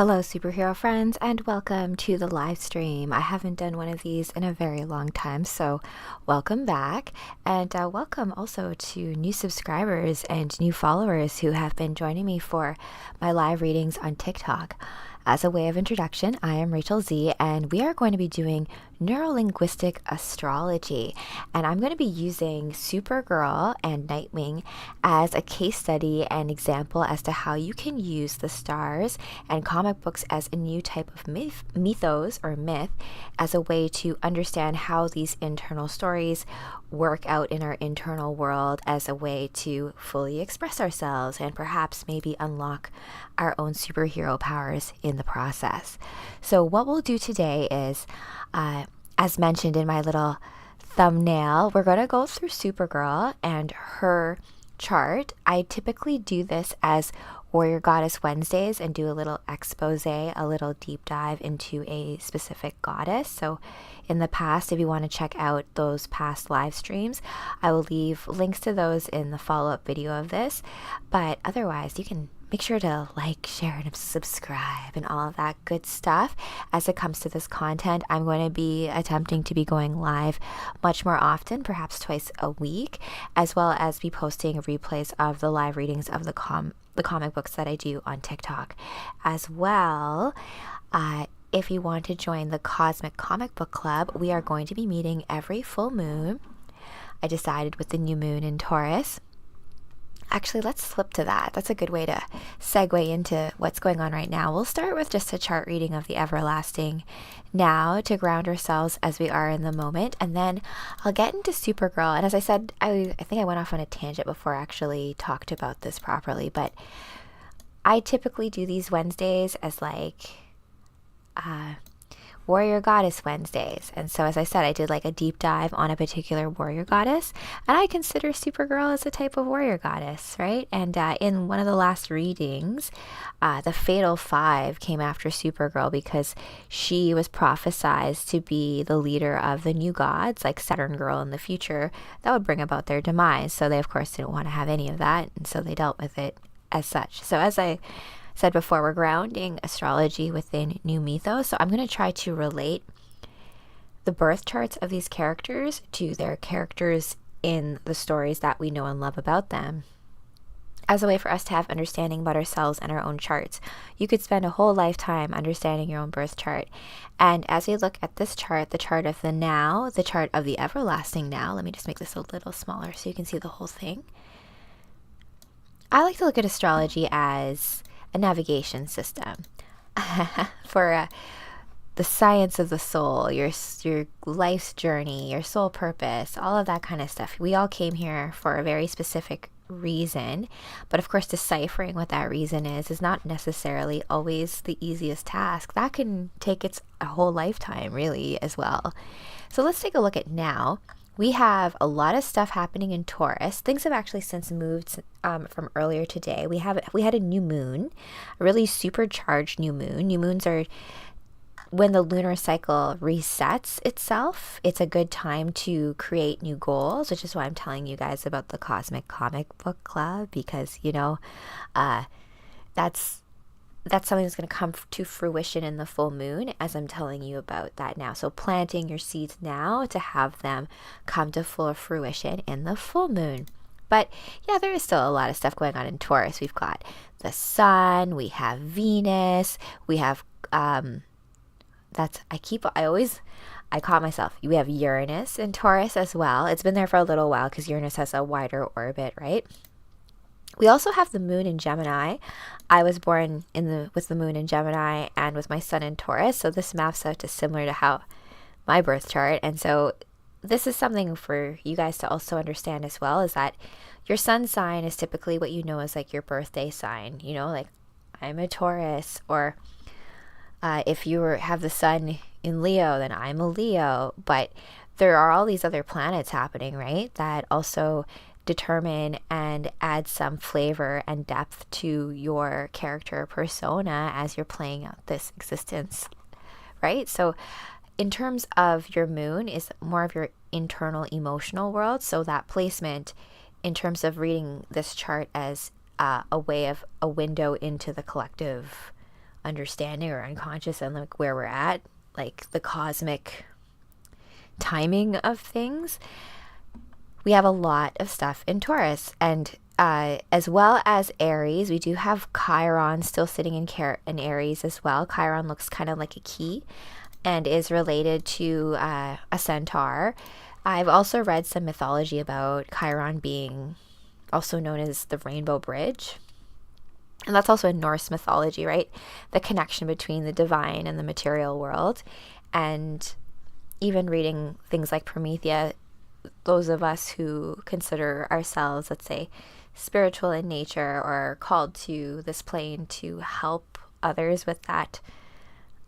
Hello, superhero friends, and welcome to the live stream. I haven't done one of these in a very long time, so welcome back. And welcome also to new subscribers and new followers who have been joining me for my live readings on TikTok. As a way of introduction, I am Rachel Z, and we are going to be doing Neurolinguistic Astrology. And I'm going to be using Supergirl and Nightwing as a case study and example as to how you can use the stars and comic books as a new type of mythos or myth as a way to understand how these internal stories work out in our internal world as a way to fully express ourselves and perhaps maybe unlock our own superhero powers in the process. So what we'll do today is, as mentioned in my little thumbnail, we're going to go through Supergirl and her chart. I typically do this as Warrior Goddess Wednesdays and do a little expose, a little deep dive into a specific goddess. So in the past, if you want to check out those past live streams, I will leave links to those in the follow-up video of this. But otherwise, you can make sure to like, share, and subscribe and all of that good stuff. As it comes to this content, I'm going to be attempting to be going live much more often, perhaps twice a week, as well as be posting replays of the live readings of the comic books that I do on TikTok. As well, if you want to join the Cosmic Comic Book Club, we are going to be meeting every full moon. I decided with the new moon in Taurus. Actually, let's flip to that. That's a good way to segue into what's going on right now. We'll start with just a chart reading of the everlasting now to ground ourselves as we are in the moment. And then I'll get into Supergirl. And as I said, I think I went off on a tangent before I actually talked about this properly. But I typically do these Wednesdays as like Warrior Goddess Wednesdays. And so, as I said, I did like a deep dive on a particular warrior goddess, and I consider Supergirl as a type of warrior goddess, right? And in one of the last readings, the Fatal Five came after Supergirl because she was prophesized to be the leader of the new gods, like Saturn Girl in the future, that would bring about their demise. So they, of course, didn't want to have any of that, and so they dealt with it as such. So as I said before, we're grounding astrology within new mythos. So I'm going to try to relate the birth charts of these characters to their characters in the stories that we know and love about them, as a way for us to have understanding about ourselves and our own charts. You could spend a whole lifetime understanding your own birth chart. And as we look at this chart, the chart of the now, the chart of the everlasting now, let me just make this a little smaller so you can see the whole thing. I like to look at astrology as a navigation system for the science of the soul, your life's journey, your soul purpose, all of that kind of stuff. We all came here for a very specific reason, but of course deciphering what that reason is not necessarily always the easiest task. That can take a whole lifetime really as well. So let's take a look at now. We have a lot of stuff happening in Taurus. Things have actually since moved from earlier today. We had a new moon, a really supercharged new moon. New moons are when the lunar cycle resets itself. It's a good time to create new goals, which is why I'm telling you guys about the Cosmic Comic Book Club, because, that's something that's going to come to fruition in the full moon, as I'm telling you about that now. So planting your seeds now to have them come to full fruition in the full moon. But yeah, there is still a lot of stuff going on in Taurus. We've got the sun, we have Venus, we have, I caught myself. We have Uranus in Taurus as well. It's been there for a little while because Uranus has a wider orbit, right? We also have the moon in Gemini. I was born with the moon in Gemini and with my sun in Taurus, so this maps out to similar to how my birth chart. And so this is something for you guys to also understand as well, is that your sun sign is typically what you know as like your birthday sign. Like I'm a Taurus, or if you have the sun in Leo, then I'm a Leo. But there are all these other planets happening, right, that also determine and add some flavor and depth to your character persona as you're playing out this existence, right? So in terms of your moon is more of your internal emotional world. So that placement in terms of reading this chart as a way of a window into the collective understanding or unconscious and like where we're at, like the cosmic timing of things, we have a lot of stuff in Taurus. And as well as Aries, we do have Chiron still sitting in Aries as well. Chiron looks kind of like a key and is related to a centaur. I've also read some mythology about Chiron being also known as the Rainbow Bridge. And that's also in Norse mythology, right? The connection between the divine and the material world. And even reading things like Promethea, those of us who consider ourselves, let's say, spiritual in nature or called to this plane to help others with that,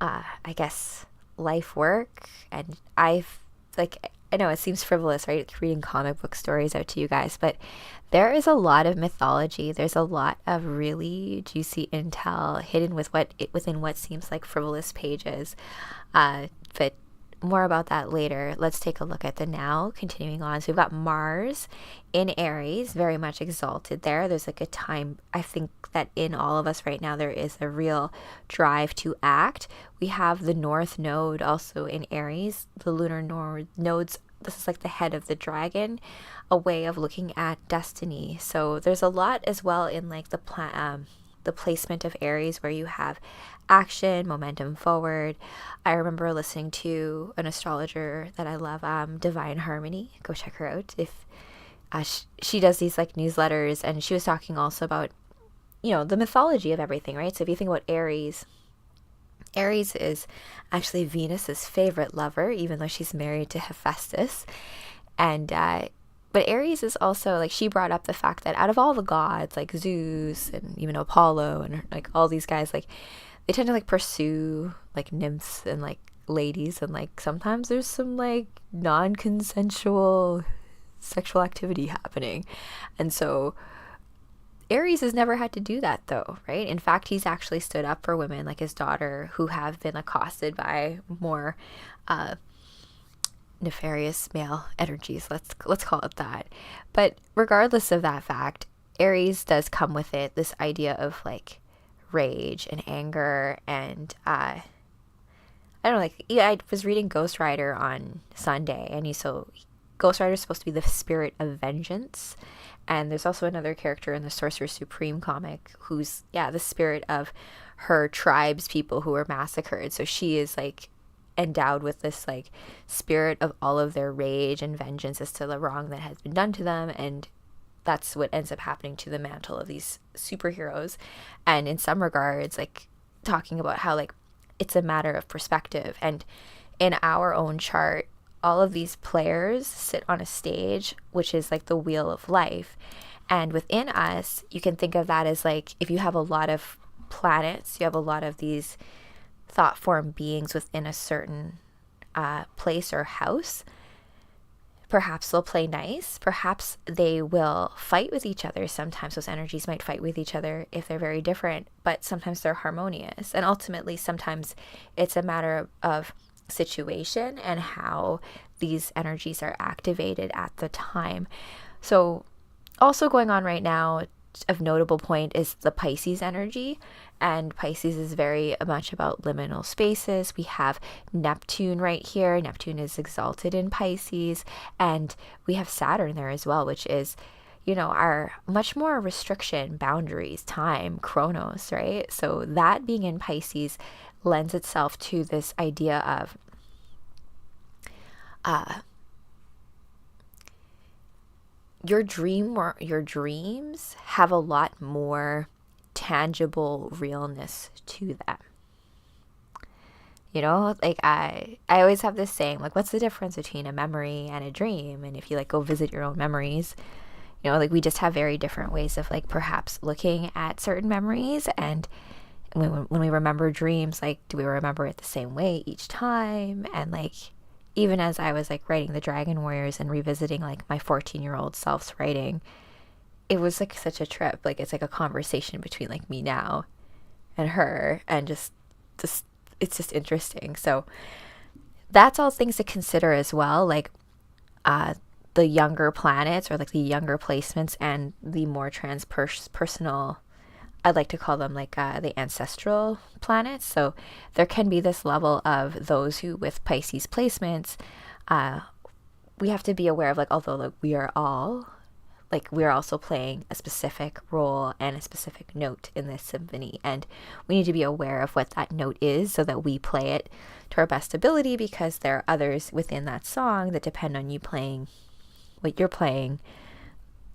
I guess, life work. And I know it seems frivolous, right? Reading comic book stories out to you guys, but there is a lot of mythology. There's a lot of really juicy intel hidden within what seems like frivolous pages. But more about that later. Let's take a look at the now, continuing on. So we've got Mars in Aries, very much exalted there. There's like a time, I think that in all of us right now, there is a real drive to act. We have the North Node also in Aries, the lunar nodes. This is like the head of the dragon, a way of looking at destiny. So there's a lot as well in like the placement of Aries, where you have action, momentum forward. I remember listening to an astrologer that I love, Divine Harmony. Go check her out. If she does these like newsletters, and she was talking also about, the mythology of everything, right? So if you think about Aries is actually Venus's favorite lover, even though she's married to Hephaestus. And but Aries is also, like, she brought up the fact that out of all the gods, like Zeus and even Apollo and like all these guys, like they tend to like pursue like nymphs and like ladies, and like sometimes there's some like non-consensual sexual activity happening. And so Aries has never had to do that though, right? In fact, he's actually stood up for women like his daughter who have been accosted by more nefarious male energies, let's call it that. But regardless of that fact, Aries does come with it this idea of like rage and anger, and I don't know, like, yeah, I was reading Ghost Rider on Sunday, and Ghost Rider is supposed to be the spirit of vengeance. And there's also another character in the Sorcerer Supreme comic who's, the spirit of her tribe's people who were massacred. So she is like endowed with this like spirit of all of their rage and vengeance as to the wrong that has been done to them. And that's what ends up happening to the mantle of these superheroes. And in some regards, like talking about how like it's a matter of perspective. And in our own chart, all of these players sit on a stage, which is like the wheel of life. And within us, you can think of that as like, if you have a lot of planets, you have a lot of these thought form beings within a certain place or house. Perhaps they'll play nice. Perhaps they will fight with each other. Sometimes those energies might fight with each other if they're very different, but sometimes they're harmonious. And ultimately, sometimes it's a matter of situation and how these energies are activated at the time. So also going on right now, of notable point is the Pisces energy, and Pisces is very much about liminal spaces. We have Neptune right here. Neptune is exalted in Pisces, and we have Saturn there as well, which is, our much more restriction, boundaries, time, chronos, right? So that being in Pisces lends itself to this idea of your dreams have a lot more tangible realness to them. Like I always have this saying, like, what's the difference between a memory and a dream? And if you like go visit your own memories, like we just have very different ways of like perhaps looking at certain memories. And when we remember dreams, like, do we remember it the same way each time? And like, even as I was like writing the Dragon Warriors and revisiting like my 14-year-old self's writing, it was like such a trip. Like, it's like a conversation between like me now and her, and just it's just interesting. So that's all things to consider as well, like the younger planets or like the younger placements and the more transpersonal I'd like to call them like the ancestral planets. So there can be this level of those who with Pisces placements, we have to be aware of, like, although like we are all, like, we're also playing a specific role and a specific note in this symphony, and we need to be aware of what that note is so that we play it to our best ability, because there are others within that song that depend on you playing what you're playing,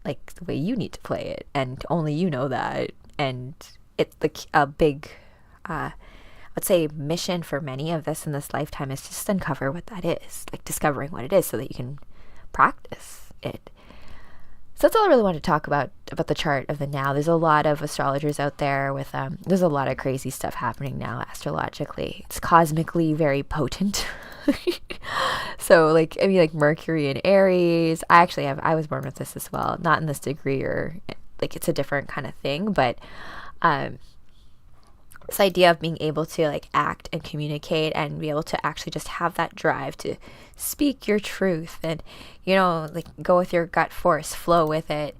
like the way you need to play it, and only you know that. And it's a big I'd say mission for many of this in this lifetime is just uncover what that is, like discovering what it is so that you can practice it. So that's all I really want to talk about the chart of the now. There's a lot of astrologers out there with, there's a lot of crazy stuff happening now astrologically. It's cosmically very potent. So like, I mean, like Mercury in Aries. I was born with this as well. Not in this degree, or like it's a different kind of thing, but this idea of being able to like act and communicate and be able to actually just have that drive to speak your truth and, you know, like go with your gut force, flow with it.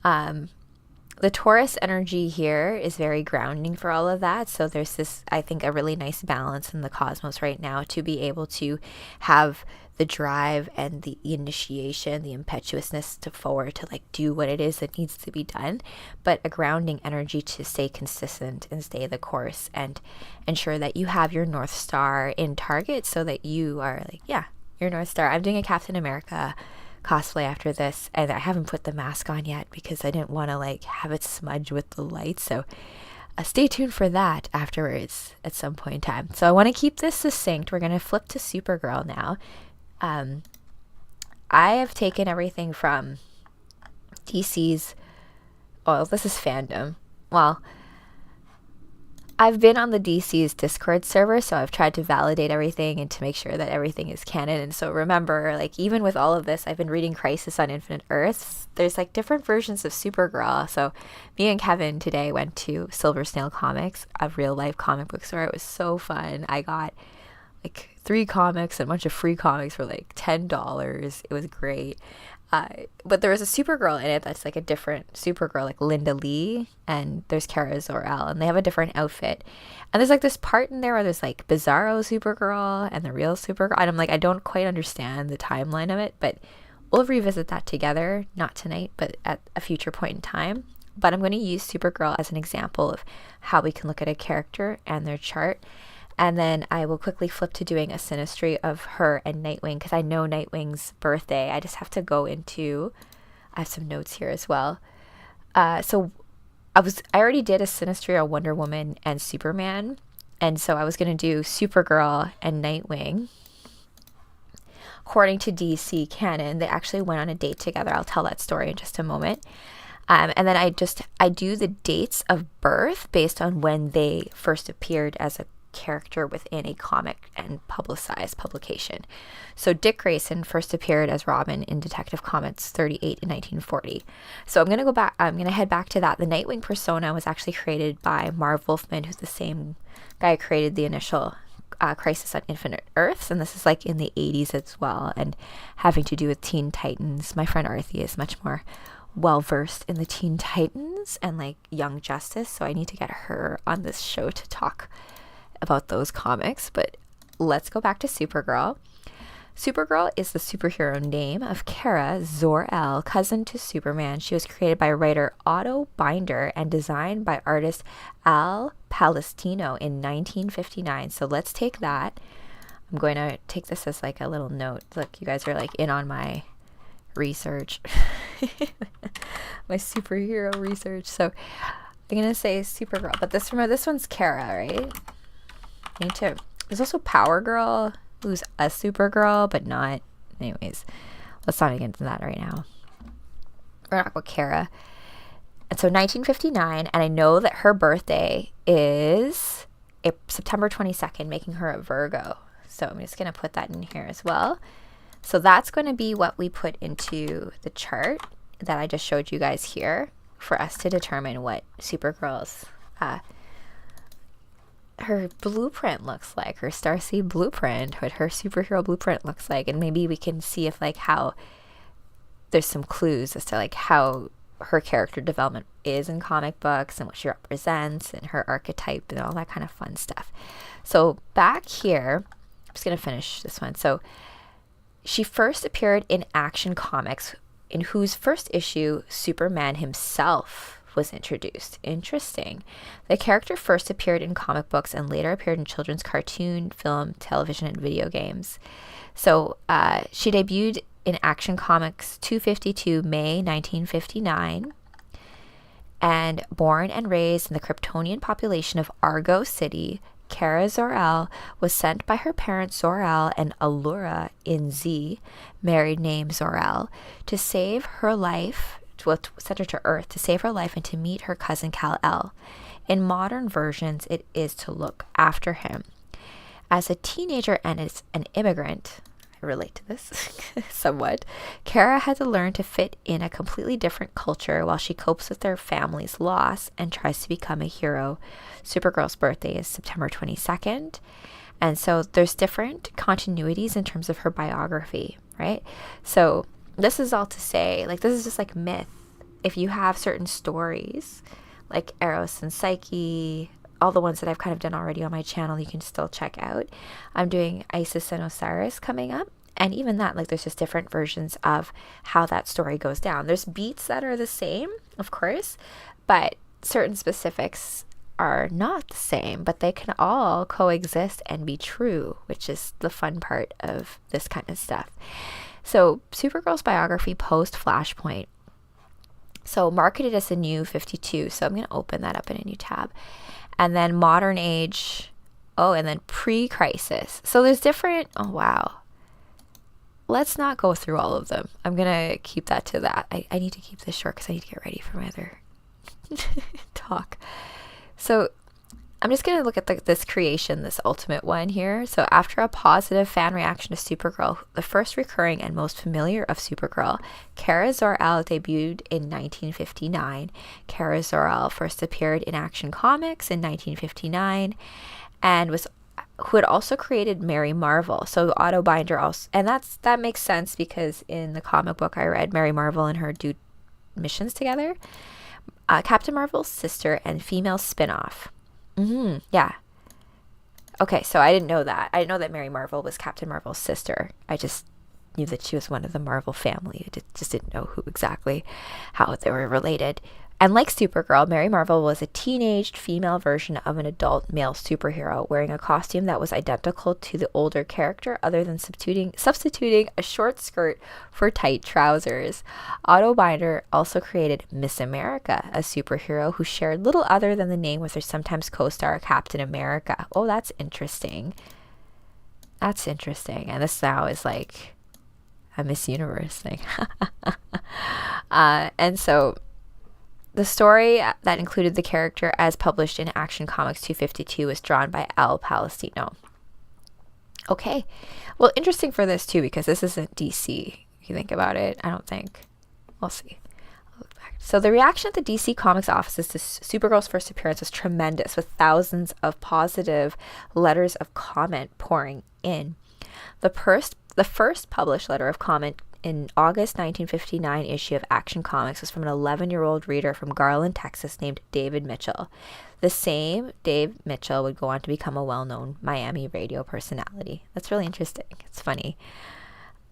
The Taurus energy here is very grounding for all of that. So there's this, I think, a really nice balance in the cosmos right now to be able to have the drive and the initiation, the impetuousness to forward, to like do what it is that needs to be done, but a grounding energy to stay consistent and stay the course and ensure that you have your North Star in target, so that you are like, yeah, your North Star. I'm doing a Captain America cosplay after this, and I haven't put the mask on yet because I didn't want to like have it smudge with the light. So stay tuned for that afterwards at some point in time. So I want to keep this succinct. We're going to flip to Supergirl now. I have taken everything from DC's, oh, this is fandom. Well, I've been on the DC's Discord server, so I've tried to validate everything and to make sure that everything is canon. And so remember, like, even with all of this, I've been reading Crisis on Infinite Earths. There's like different versions of Supergirl. So me and Kevin today went to Silver Snail Comics, a real life comic book store. It was so fun. I got like 3 comics and a bunch of free comics for like $10. It was great. But there was a Supergirl in it that's like a different Supergirl, like Linda Lee, and there's Kara Zor-El, and they have a different outfit. And there's like this part in there where there's like Bizarro Supergirl and the real Supergirl, and I'm like, I don't quite understand the timeline of it, but we'll revisit that together, not tonight, but at a future point in time. But I'm going to use Supergirl as an example of how we can look at a character and their chart. And then I will quickly flip to doing a synastry of her and Nightwing, because I know Nightwing's birthday. I just have to go into, I have some notes here as well. So I already did a synastry on Wonder Woman and Superman. And so I was going to do Supergirl and Nightwing. According to DC canon, they actually went on a date together. I'll tell that story in just a moment. And then I do the dates of birth based on when they first appeared as a character within a comic and publicized publication. So Dick Grayson first appeared as Robin in Detective Comics 38 in 1940. So I'm going to head back to that. The Nightwing persona was actually created by Marv Wolfman, who's the same guy who created the initial Crisis on Infinite Earths, and this is like in the 80s as well, and having to do with Teen Titans. My friend Arthie is much more well versed in the Teen Titans and like Young Justice, so I need to get her on this show to talk about those comics. But let's go back to Supergirl. Supergirl is the superhero name of Kara Zor-El, cousin to Superman. She was created by writer Otto Binder and designed by artist Al Palestino in 1959. So let's take that. I'm going to take this as like a little note. Look, you guys are like in on my research, my superhero research. So I'm going to say Supergirl, but this one's Kara, right? There's also Power Girl, who's a Supergirl, but not. Anyways, let's not get into that right now. We're not with Kara. And so 1959, and I know that her birthday is September 22nd, making her a Virgo. So I'm just going to put that in here as well. So that's going to be what we put into the chart that I just showed you guys here for us to determine what Supergirl's her blueprint looks like, her starseed blueprint, what her superhero blueprint looks like. And maybe we can see if like how there's some clues as to like how her character development is in comic books and what she represents and her archetype and all that kind of fun stuff. So back here, I'm just going to finish this one. So she first appeared in Action Comics, in whose first issue Superman himself was introduced. Interesting. The character first appeared in comic books and later appeared in children's cartoon, film, television, and video games. So she debuted in Action Comics 252, May 1959. And born and raised in the Kryptonian population of Argo City, Kara Zor-El was sent by her parents Zor-El and Allura in Z, married name Zor-El, to save her life, sent her to Earth to save her life and to meet her cousin Kal-El. In modern versions, it is to look after him. As a teenager and as an immigrant, I relate to this somewhat, Kara had to learn to fit in a completely different culture while she copes with her family's loss and tries to become a hero. Supergirl's birthday is September 22nd. And so there's different continuities in terms of her biography, right? So this is all to say, like, this is just like myth. If you have certain stories, like Eros and Psyche, all the ones that I've kind of done already on my channel, you can still check out. I'm doing Isis and Osiris coming up. And even that, like, there's just different versions of how that story goes down. There's beats that are the same, of course, but certain specifics are not the same, but they can all coexist and be true, which is the fun part of this kind of stuff. So Supergirl's biography post Flashpoint. So marketed as the New 52. So I'm going to open that up in a new tab. And then modern age. Oh, and then pre-crisis. So there's different. Oh, wow. Let's not go through all of them. I'm going to keep that to that. I need to keep this short because I need to get ready for my other talk. So I'm just going to look at this creation, this ultimate one here. So after a positive fan reaction to Supergirl, the first recurring and most familiar of Supergirl, Kara Zor-El debuted in 1959. Kara Zor-El first appeared in Action Comics in 1959 and who had also created Mary Marvel. So Otto Binder also, and that makes sense because in the comic book I read, Mary Marvel and her do missions together. Captain Marvel's sister and female spin-off. Yeah. Okay, so I didn't know that. I didn't know that Mary Marvel was Captain Marvel's sister. I just knew that she was one of the Marvel family. I just didn't know how they were related. And like Supergirl, Mary Marvel was a teenaged female version of an adult male superhero, wearing a costume that was identical to the older character other than substituting a short skirt for tight trousers. Otto Binder also created Miss America, a superhero who shared little other than the name with her sometimes co-star Captain America. Oh, that's interesting. That's interesting. And this now is like a Miss Universe thing. And so the story that included the character as published in Action Comics 252 was drawn by Al Palestino. Okay. Well, interesting for this too, because this isn't DC. If you think about it, I don't think. We'll see. So the reaction at the DC Comics offices to Supergirl's first appearance was tremendous, with thousands of positive letters of comment pouring in. The first published letter of comment in August 1959 issue of Action Comics was from an 11-year-old reader from Garland, Texas, named David Mitchell. The same Dave Mitchell would go on to become a well-known Miami radio personality. That's really interesting. It's funny.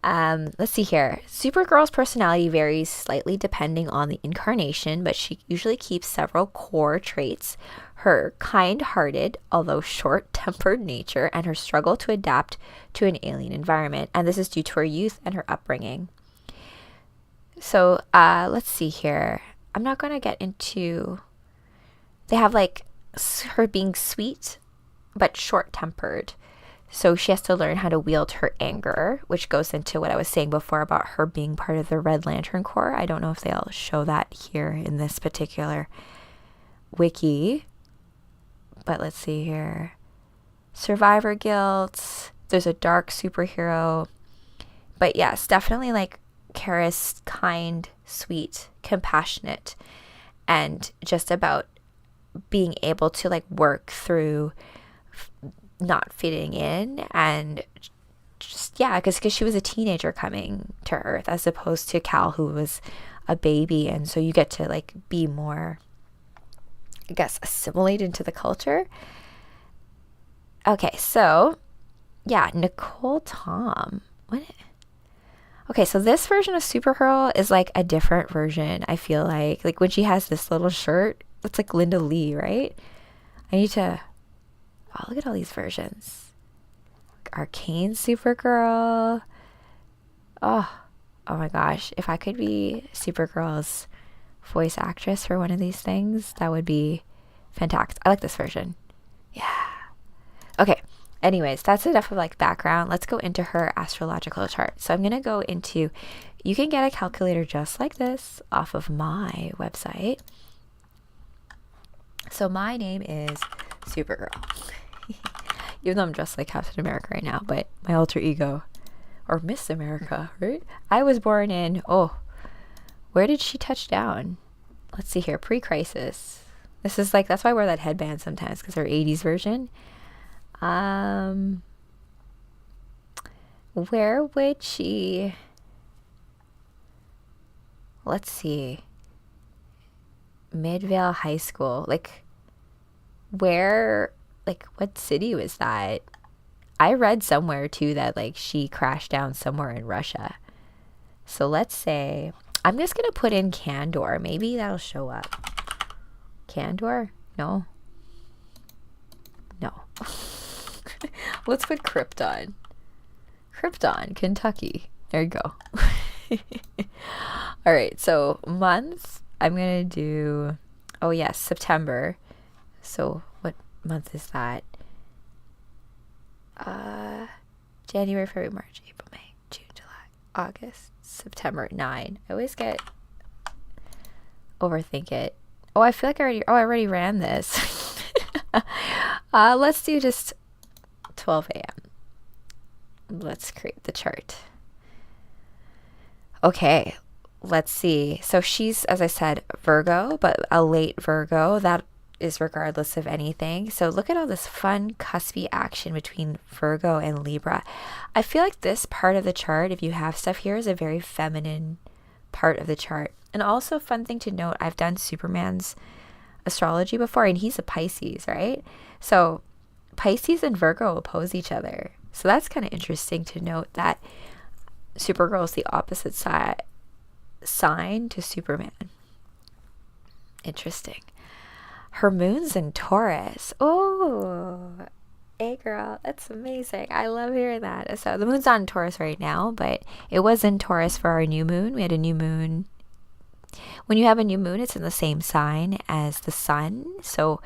Let's see here. Supergirl's personality varies slightly depending on the incarnation, but she usually keeps several core traits: her kind-hearted, although short-tempered nature, and her struggle to adapt to an alien environment. And this is due to her youth and her upbringing. So let's see here. I'm not going to get into... They have like her being sweet, but short-tempered. So she has to learn how to wield her anger, which goes into what I was saying before about her being part of the Red Lantern Corps. I don't know if they'll show that here in this particular wiki. But let's see here. Survivor guilt. There's a dark superhero. But yes, definitely like Kara's kind, sweet, compassionate, and just about being able to like work through not fitting in, and just, yeah, because she was a teenager coming to Earth as opposed to Cal, who was a baby, and so you get to like be more, I guess, assimilate into the culture. Okay, so yeah, Nicole Tom. What? Okay, so this version of Supergirl is like a different version. I feel like when she has this little shirt, it's like Linda Lee, right? I need to. Oh, look at all these versions. Arcane Supergirl. Oh my gosh. If I could be Supergirl's voice actress for one of these things, that would be fantastic. I like this version. Yeah. Okay. Anyways, that's enough of like background. Let's go into her astrological chart. So I'm going to go into, you can get a calculator just like this off of my website. So my name is Supergirl. Even though I'm dressed like Captain America right now, but my alter ego, or Miss America, right? I was born in, where did she touch down? Let's see here, pre-crisis. This is like, that's why I wear that headband sometimes, because her 80s version. Where would she, let's see, Midvale High School, like, where, like, what city was that? I read somewhere too that like she crashed down somewhere in Russia. So let's say, I'm just going to put in Candor. Maybe that'll show up. Candor? No. Let's put Krypton. Krypton, Kentucky. There you go. All right. So months, I'm going to do, oh yes, September. So what month is that? January, February, March, April, May, June, July, August, September, 9. I always overthink it. Oh, I feel like I already ran this. Let's do just 12 a.m. Let's create the chart. Okay, let's see. So she's, as I said, Virgo, but a late Virgo. That is regardless of anything. So look at all this fun cuspy action between Virgo and Libra. I feel like this part of the chart, if you have stuff here, is a very feminine part of the chart. And also, fun thing to note, I've done Superman's astrology before, and he's a Pisces, right? So Pisces and Virgo oppose each other. So that's kind of interesting to note that Supergirl is the opposite sign to Superman. Interesting. Her moon's in Taurus. Oh, hey girl, that's amazing. I love hearing that. So the moon's not in Taurus right now, but it was in Taurus for our new moon. We had a new moon. When you have a new moon, it's in the same sign as the sun. So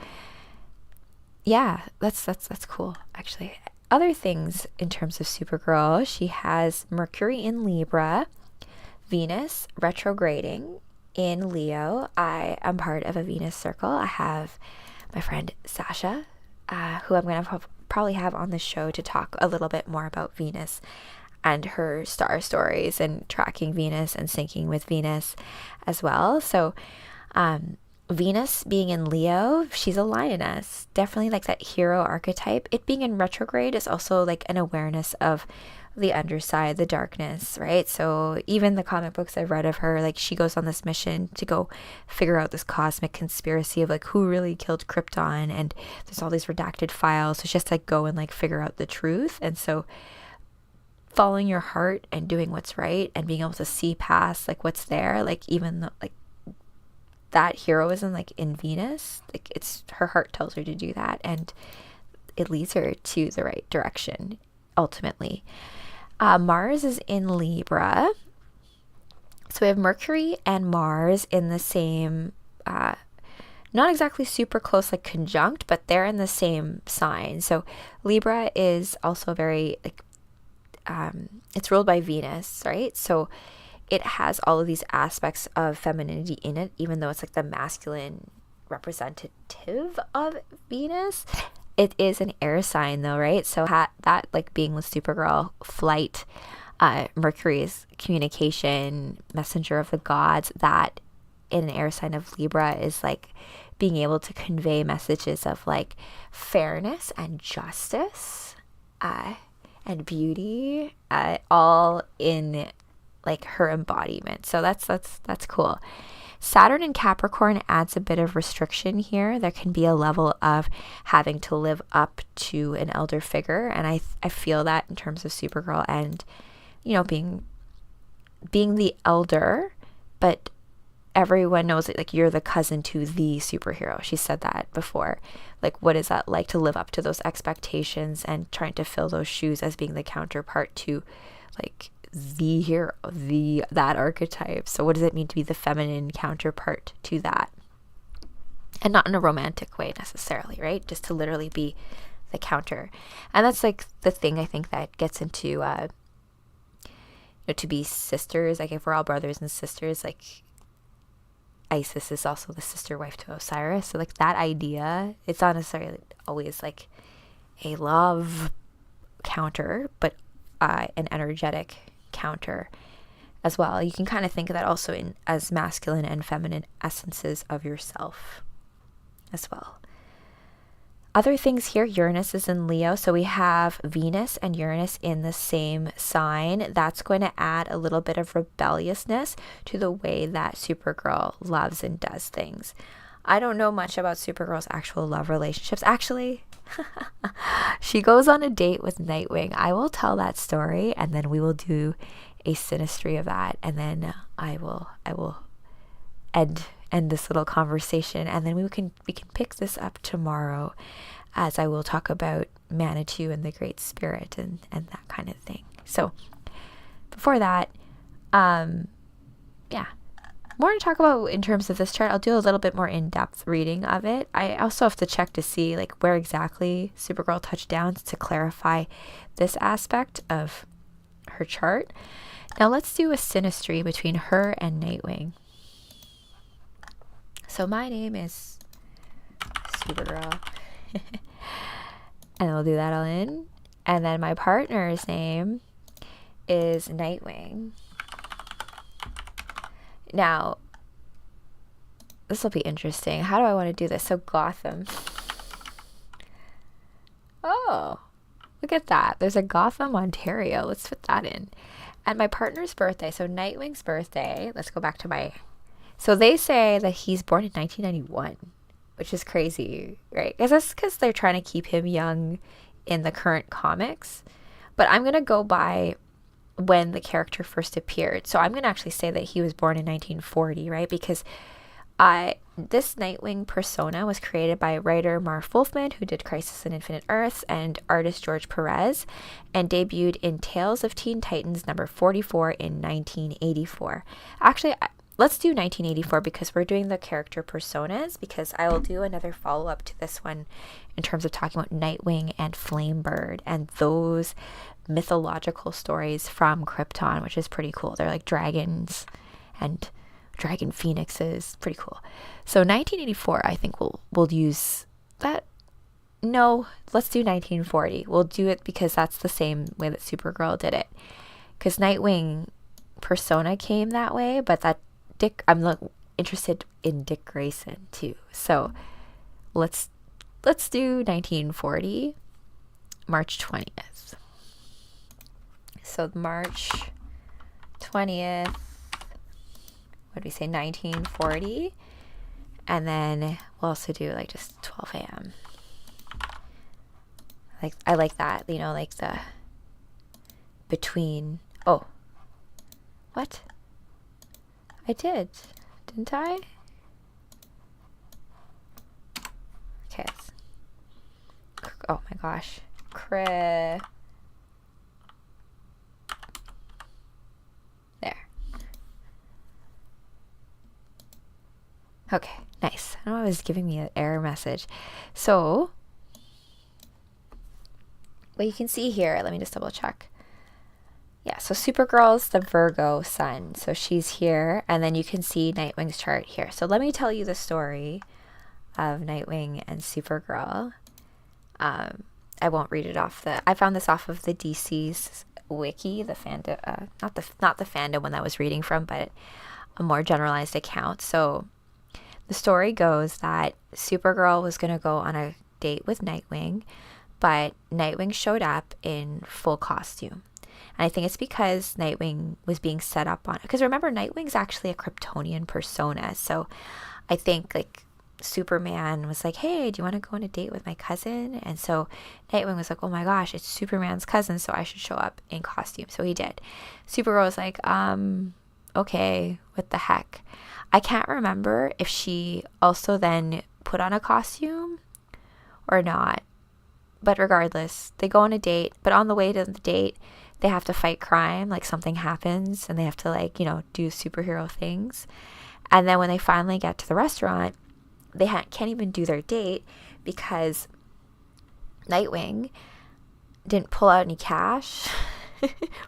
yeah, that's cool, actually. Other things in terms of Supergirl, she has Mercury in Libra, Venus retrograding in Leo. I am part of a Venus circle. I have my friend Sasha, who I'm going to probably have on the show to talk a little bit more about Venus and her star stories and tracking Venus and syncing with Venus as well. So Venus being in Leo, she's a lioness. Definitely like that hero archetype. It being in retrograde is also like an awareness of the underside, the darkness, right? So even the comic books I've read of her, like she goes on this mission to go figure out this cosmic conspiracy of like who really killed Krypton, and there's all these redacted files. So she has to like go and like figure out the truth. And so following your heart and doing what's right and being able to see past like what's there, like even though like that heroism like in Venus, like it's her heart tells her to do that, and it leads her to the right direction ultimately. Mars is in Libra. So we have Mercury and Mars in the same, not exactly super close, like conjunct, but they're in the same sign. So Libra is also very, like, it's ruled by Venus, right? So it has all of these aspects of femininity in it, even though it's like the masculine representative of Venus. It is an air sign though, right? So that like being with Supergirl, flight, Mercury is communication, messenger of the gods. That in an air sign of Libra is like being able to convey messages of like fairness and justice, and beauty, all in like her embodiment. So that's cool. Saturn in Capricorn adds a bit of restriction here. There can be a level of having to live up to an elder figure, and I feel that in terms of Supergirl, and being the elder, but everyone knows that, like, you're the cousin to the superhero. She said that before. Like, what is that like to live up to those expectations and trying to fill those shoes as being the counterpart to, like, the hero, that archetype? So what does it mean to be the feminine counterpart to that? And not in a romantic way necessarily, right? Just to literally be the counter. And that's like the thing I think that gets into to be sisters. Like, if we're all brothers and sisters, like Isis is also the sister wife to Osiris. So like that idea, it's not necessarily always like a love counter, but an energetic counter as well. You can kind of think of that also as masculine and feminine essences of yourself as well. Other things here, Uranus is in Leo, so we have Venus and Uranus in the same sign. That's going to add a little bit of rebelliousness to the way that Supergirl loves and does things. I don't know much about Supergirl's actual love relationships. Actually, she goes on a date with Nightwing. I will tell that story, and then we will do a synastry of that, and then I will end this little conversation, and then we can pick this up tomorrow, as I will talk about Manitou and the Great Spirit and that kind of thing. So before that, more to talk about in terms of this chart. I'll do a little bit more in-depth reading of it. I also have to check to see like where exactly Supergirl touched down to clarify this aspect of her chart. Now let's do a synastry between her and Nightwing. So my name is Supergirl. And we'll do that all in. And then my partner's name is Nightwing. Now, this will be interesting. How do I want to do this? So Gotham. Oh, look at that. There's a Gotham, Ontario. Let's put that in. And my partner's birthday. So Nightwing's birthday. Let's go back to my... So they say that he's born in 1991, which is crazy, right? Because that's because they're trying to keep him young in the current comics. But I'm going to go by when the character first appeared. So I'm going to actually say that he was born in 1940, right? Because this Nightwing persona was created by writer Marv Wolfman, who did Crisis on Infinite Earths, and artist George Perez, and debuted in Tales of Teen Titans number 44 in 1984. Actually, let's do 1984 because we're doing the character personas, because I will do another follow-up to this one in terms of talking about Nightwing and Flamebird and those mythological stories from Krypton, which is pretty cool. They're like dragons and dragon phoenixes. Pretty cool. So 1984, I think we'll use that. No, let's do 1940. We'll do it because that's the same way that Supergirl did it. Because Nightwing persona came that way, but I'm interested in Dick Grayson too. So let's do 1940, March 20th. So March 20th, what did we say, 1940? And then we'll also do like just 12 a.m. I like that, like the between. Oh, what? I didn't I? Okay. Oh my gosh. There. Okay, nice. I don't know, it was giving me an error message. So, what you can see here, let me just double check. Yeah, so Supergirl's the Virgo sun. So she's here, and then you can see Nightwing's chart here. So let me tell you the story of Nightwing and Supergirl. I won't read it I found this off of the DC's wiki, the fandom, not the fandom one that I was reading from, but a more generalized account. So the story goes that Supergirl was going to go on a date with Nightwing, but Nightwing showed up in full costume. And I think it's because Nightwing was being set up on it. Because remember, Nightwing's actually a Kryptonian persona. So I think like Superman was like, hey, do you want to go on a date with my cousin? And so Nightwing was like, oh my gosh, it's Superman's cousin, so I should show up in costume. So he did. Supergirl was like, okay, what the heck? I can't remember if she also then put on a costume or not. But regardless, they go on a date. But on the way to the date, they have to fight crime. Like something happens and they have to like, do superhero things. And then when they finally get to the restaurant, they can't even do their date because Nightwing didn't pull out any cash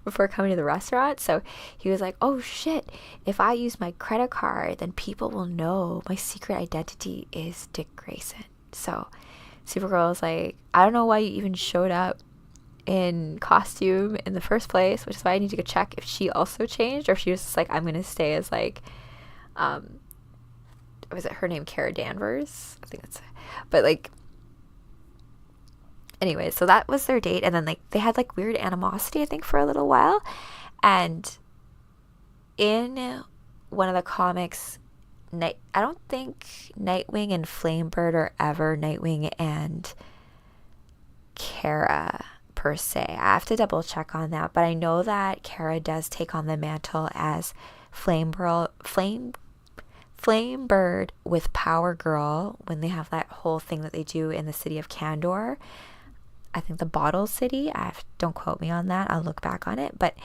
before coming to the restaurant. So he was like, oh shit, if I use my credit card, then people will know my secret identity is Dick Grayson. So Supergirl was like, I don't know why you even showed up in costume in the first place, which is why I need to go check if she also changed or if she was just like, I'm gonna stay as like was it her name, Kara Danvers? I think that's it. But like anyway, so that was their date. And then like they had like weird animosity, I think, for a little while. And in one of the comics, I don't think Nightwing and Flamebird are ever Nightwing and Kara per se. I have to double check on that, but I know that Kara does take on the mantle as Flamebird with Power Girl when they have that whole thing that they do in the city of Kandor. I think the Bottle City. Don't quote me on that. I'll look back on it, but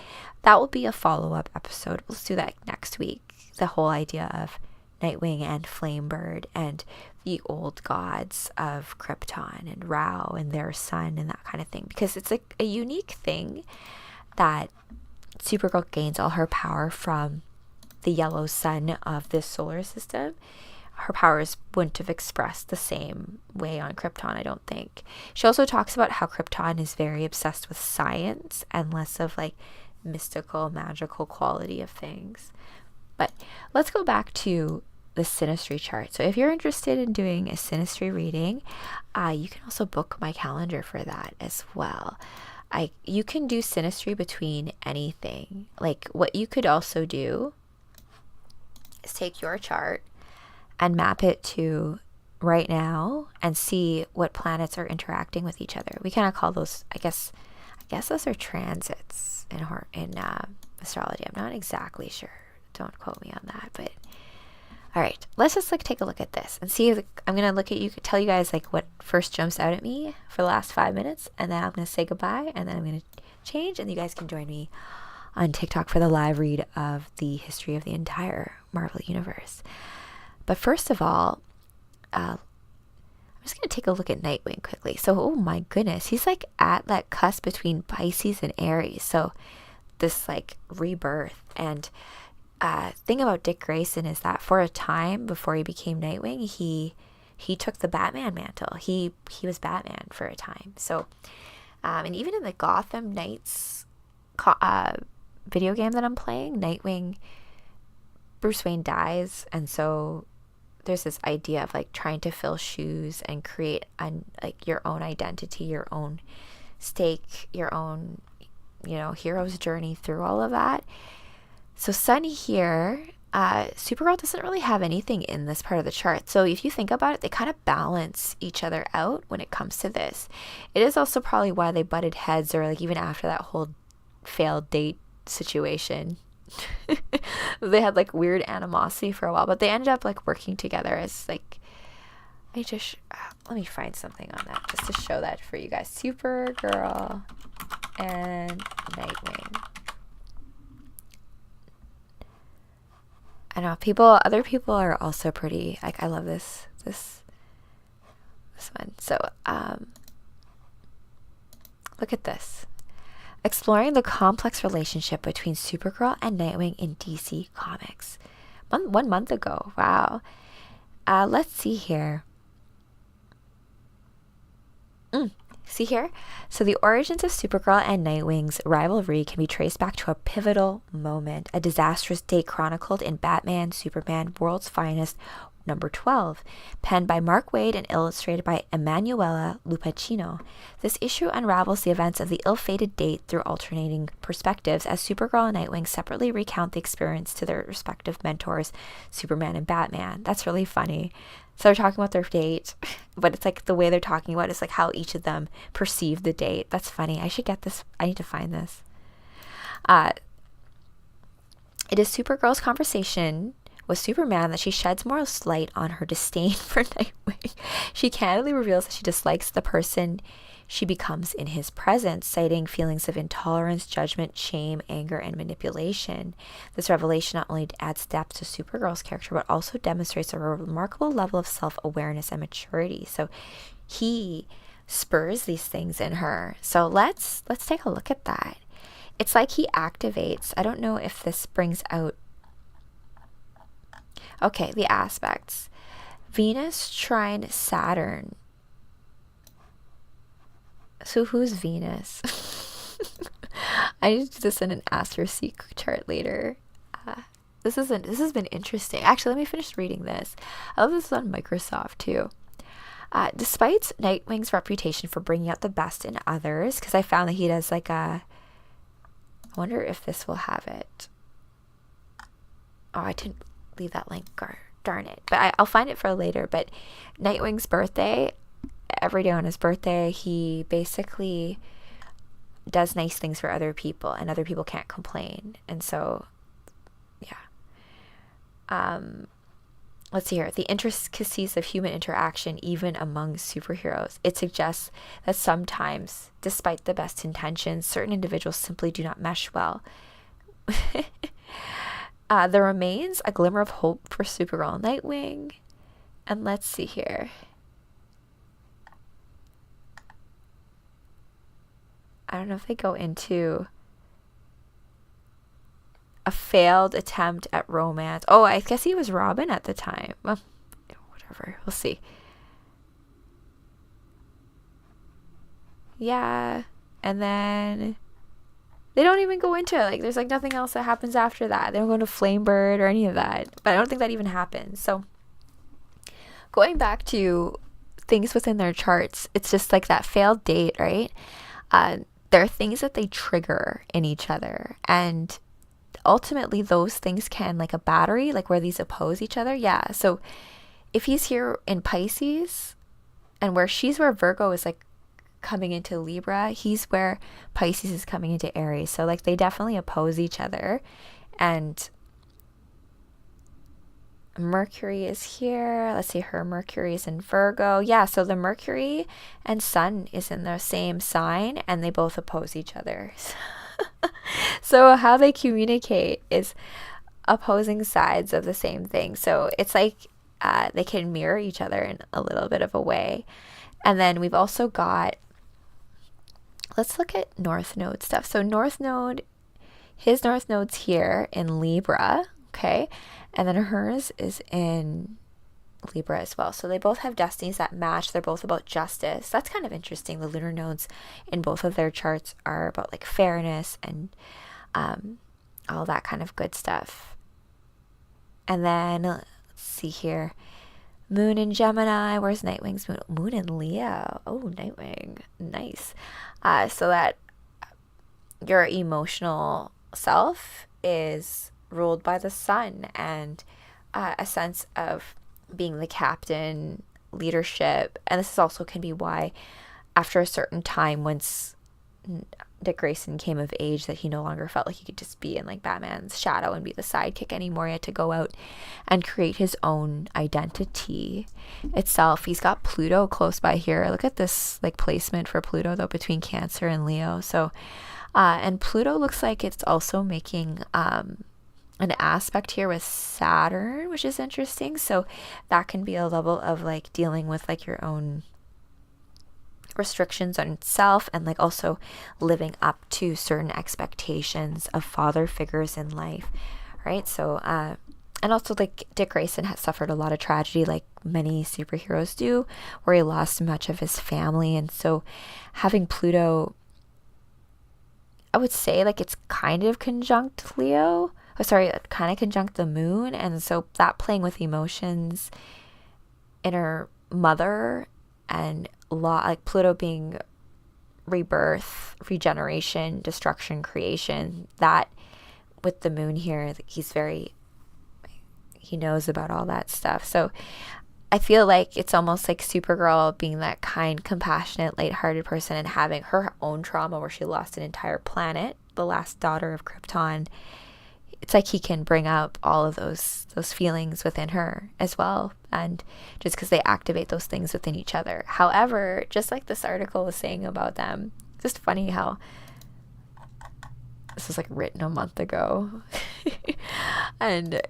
that will be a follow-up episode. We'll do that next week. The whole idea of Nightwing and Flamebird and the old gods of Krypton and Rao and their son and that kind of thing, because it's like a unique thing that Supergirl gains all her power from the yellow sun of this solar system. Her powers wouldn't have expressed the same way on Krypton, I don't think. She also talks about how Krypton is very obsessed with science and less of like mystical, magical quality of things. But let's go back to the Synastry chart. So if you're interested in doing a Synastry reading, you can also book my calendar for that as well. You can do Synastry between anything. Like what you could also do is take your chart and map it to right now and see what planets are interacting with each other. We kind of call those, I guess those are transits in astrology. I'm not exactly sure. Don't quote me on that, but all right, let's just like take a look at this and see if I'm going to look at you, tell you guys like what first jumps out at me for the last 5 minutes, and then I'm going to say goodbye, and then I'm going to change, and you guys can join me on TikTok for the live read of the history of the entire Marvel universe. But first of all, I'm just going to take a look at Nightwing quickly. So, oh my goodness, he's like at that cusp between Pisces and Aries. So this like rebirth. And thing about Dick Grayson is that for a time before he became Nightwing, he took the Batman mantle. He was Batman for a time. So, and even in the Gotham Knights video game that I'm playing, Nightwing, Bruce Wayne dies, and so there's this idea of like trying to fill shoes and create like your own identity, your own stake, your own hero's journey through all of that. So Sunny here, Supergirl doesn't really have anything in this part of the chart. So if you think about it, they kind of balance each other out when it comes to this. It is also probably why they butted heads, or like even after that whole failed date situation, they had like weird animosity for a while, but they ended up like working together as like, let me find something on that just to show that for you guys. Supergirl and Nightwing. I know other people are also pretty, like, I love this one. So, look at this. Exploring the complex relationship between Supergirl and Nightwing in DC Comics. 1 month ago. Wow. Let's see here. See here? So the origins of Supergirl and Nightwing's rivalry can be traced back to a pivotal moment, a disastrous date chronicled in Batman, Superman, World's Finest, number 12, penned by Mark Waid and illustrated by Emanuela Lupacchino. This issue unravels the events of the ill-fated date through alternating perspectives as Supergirl and Nightwing separately recount the experience to their respective mentors, Superman and Batman. That's really funny. So they're talking about their date, but it's like the way they're talking about it is like how each of them perceived the date. That's funny. I should get this. I need to find this. It is Supergirl's conversation with Superman that she sheds more light on her disdain for Nightwing. She candidly reveals that she dislikes the person she becomes in his presence, citing feelings of intolerance, judgment, shame, anger, and manipulation. This revelation not only adds depth to Supergirl's character, but also demonstrates a remarkable level of self-awareness and maturity. So he spurs these things in her. So let's take a look at that. It's like he activates. I don't know if this brings out. Okay, the aspects. Venus trine Saturn. So who's Venus? I need to do this in an Astro Seek chart later. This has been interesting. Actually, let me finish reading this. I love this on Microsoft too. Despite Nightwing's reputation for bringing out the best in others, because I found that he does like a. I wonder if this will have it. Oh, I didn't leave that link. Darn it. But I'll find it for later. But Nightwing's birthday. Every day on his birthday, he basically does nice things for other people, and other people can't complain. And so, yeah. Let's see here. The intricacies of human interaction, even among superheroes. It suggests that sometimes, despite the best intentions, certain individuals simply do not mesh well. There remains a glimmer of hope for Supergirl and Nightwing. And let's see here. I don't know if they go into a failed attempt at romance. Oh, I guess he was Robin at the time. Well, whatever. We'll see. Yeah. And then they don't even go into it. Like, there's like nothing else that happens after that. They don't go into Flamebird or any of that. But I don't think that even happens. So going back to things within their charts, it's just like that failed date, right? There are things that they trigger in each other, and ultimately those things can, like a battery, like where these oppose each other. Yeah. So if he's here in Pisces, and where Virgo is like coming into Libra, he's where Pisces is coming into Aries. So like they definitely oppose each other. And Mercury is here. Let's see, her Mercury is in Virgo. Yeah, so the Mercury and Sun is in the same sign, and they both oppose each other. So how they communicate is opposing sides of the same thing. So it's like they can mirror each other in a little bit of a way. And then we've also got, let's look at North Node stuff. So North Node, his North Node's here in Libra, okay? And then hers is in Libra as well. So they both have destinies that match. They're both about justice. That's kind of interesting. The lunar nodes in both of their charts are about like fairness and all that kind of good stuff. And then let's see here. Moon in Gemini. Where's Nightwing's moon? Moon in Leo. Oh, Nightwing. Nice. So that your emotional self is ruled by the sun, and a sense of being the captain, leadership. And this is also can be why after a certain time, once Dick Grayson came of age, that he no longer felt like he could just be in like Batman's shadow and be the sidekick anymore. He had to go out and create his own identity itself. He's got Pluto close by here. Look at this like placement for Pluto though, between Cancer and Leo. So and Pluto looks like it's also making an aspect here with Saturn, which is interesting. So that can be a level of like dealing with like your own restrictions on self, and like also living up to certain expectations of father figures in life, right? So and also like Dick Grayson has suffered a lot of tragedy, like many superheroes do, where he lost much of his family. And so having Pluto, I would say like it's kind of conjunct Leo, kind of conjunct the moon. And so that playing with emotions, inner mother, and like Pluto being rebirth, regeneration, destruction, creation, that with the moon here, he knows about all that stuff. So I feel like it's almost like Supergirl being that kind, compassionate, lighthearted person and having her own trauma where she lost an entire planet, the last daughter of Krypton. It's like he can bring up all of those feelings within her as well, and just because they activate those things within each other. However, just like this article was saying about them, just funny how this was like written a month ago. And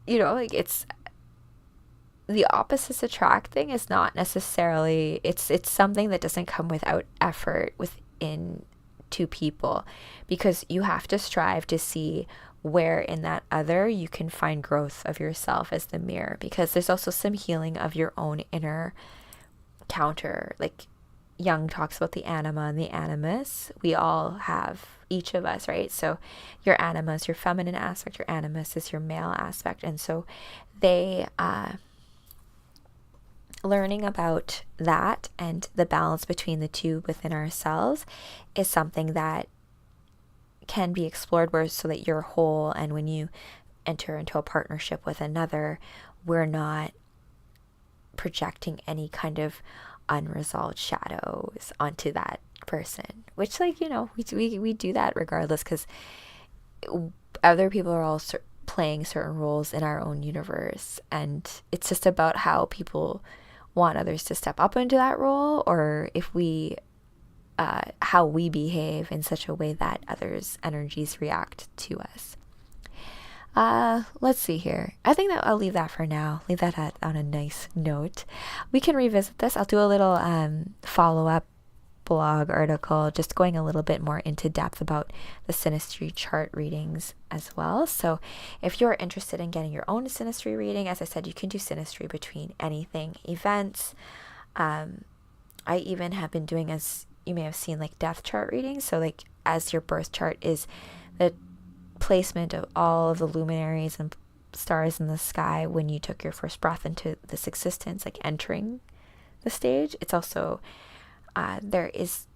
like it's the opposites attract thing is not necessarily, it's something that doesn't come without effort within two people, because you have to strive to see where in that other you can find growth of yourself as the mirror, because there's also some healing of your own inner counter. Like Jung talks about the anima and the animus. We all have, each of us, right? So your anima is your feminine aspect, your animus is your male aspect. And so they learning about that and the balance between the two within ourselves is something that can be explored, where so that you're whole, and when you enter into a partnership with another, we're not projecting any kind of unresolved shadows onto that person, which, like, we do that regardless, because other people are all playing certain roles in our own universe, and it's just about how people want others to step up into that role, or if we how we behave in such a way that others' energies react to us. Let's see here. I think that I'll leave that for now. Leave that on a nice note. We can revisit this. I'll do a little follow-up blog article, just going a little bit more into depth about the Synastry chart readings as well. So if you're interested in getting your own Synastry reading, as I said, you can do Synastry between anything, events. I even have been doing, as you may have seen, like death chart readings. So like as your birth chart is the placement of all of the luminaries and stars in the sky when you took your first breath into this existence, like entering the stage. It's also there is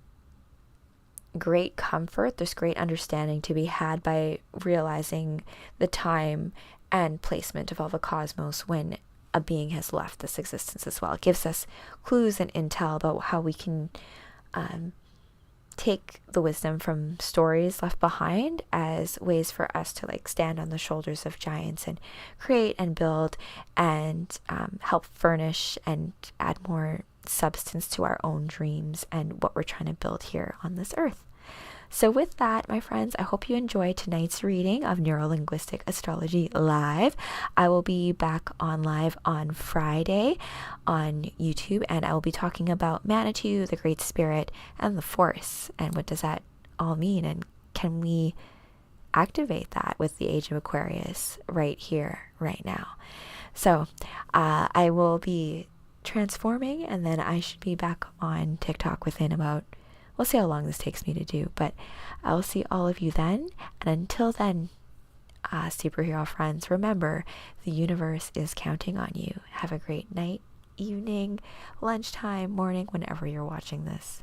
great comfort, there's great understanding to be had by realizing the time and placement of all the cosmos when a being has left this existence as well. It gives us clues and intel about how we can take the wisdom from stories left behind as ways for us to like stand on the shoulders of giants and create and build and help furnish and add more substance to our own dreams and what we're trying to build here on this earth. So with that, my friends, I hope you enjoyed tonight's reading of Neurolinguistic Astrology Live. I will be back on live on Friday on YouTube, and I will be talking about Manitou, the Great Spirit, and the Force, and what does that all mean, and can we activate that with the Age of Aquarius right here, right now. So I will be transforming, and then I should be back on TikTok within about, we'll see how long this takes me to do, but I'll see all of you then. And until then, superhero friends, remember, the universe is counting on you. Have a great night, evening, lunchtime, morning, whenever you're watching this.